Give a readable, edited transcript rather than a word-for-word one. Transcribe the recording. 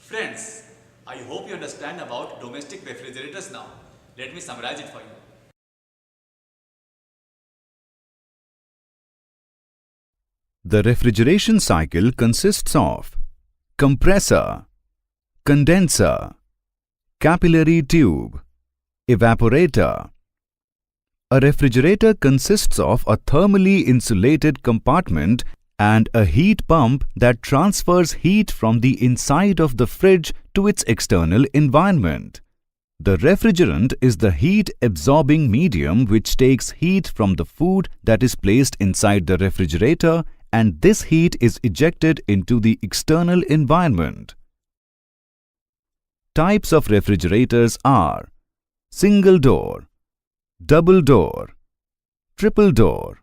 Friends, I hope you understand about domestic refrigerators now. Let me summarize it for you. The refrigeration cycle consists of compressor, condenser, capillary tube, evaporator. A refrigerator consists of a thermally insulated compartment and a heat pump that transfers heat from the inside of the fridge to its external environment. The refrigerant is the heat-absorbing medium which takes heat from the food that is placed inside the refrigerator, and this heat is ejected into the external environment. Types of refrigerators are single door, double door, triple door,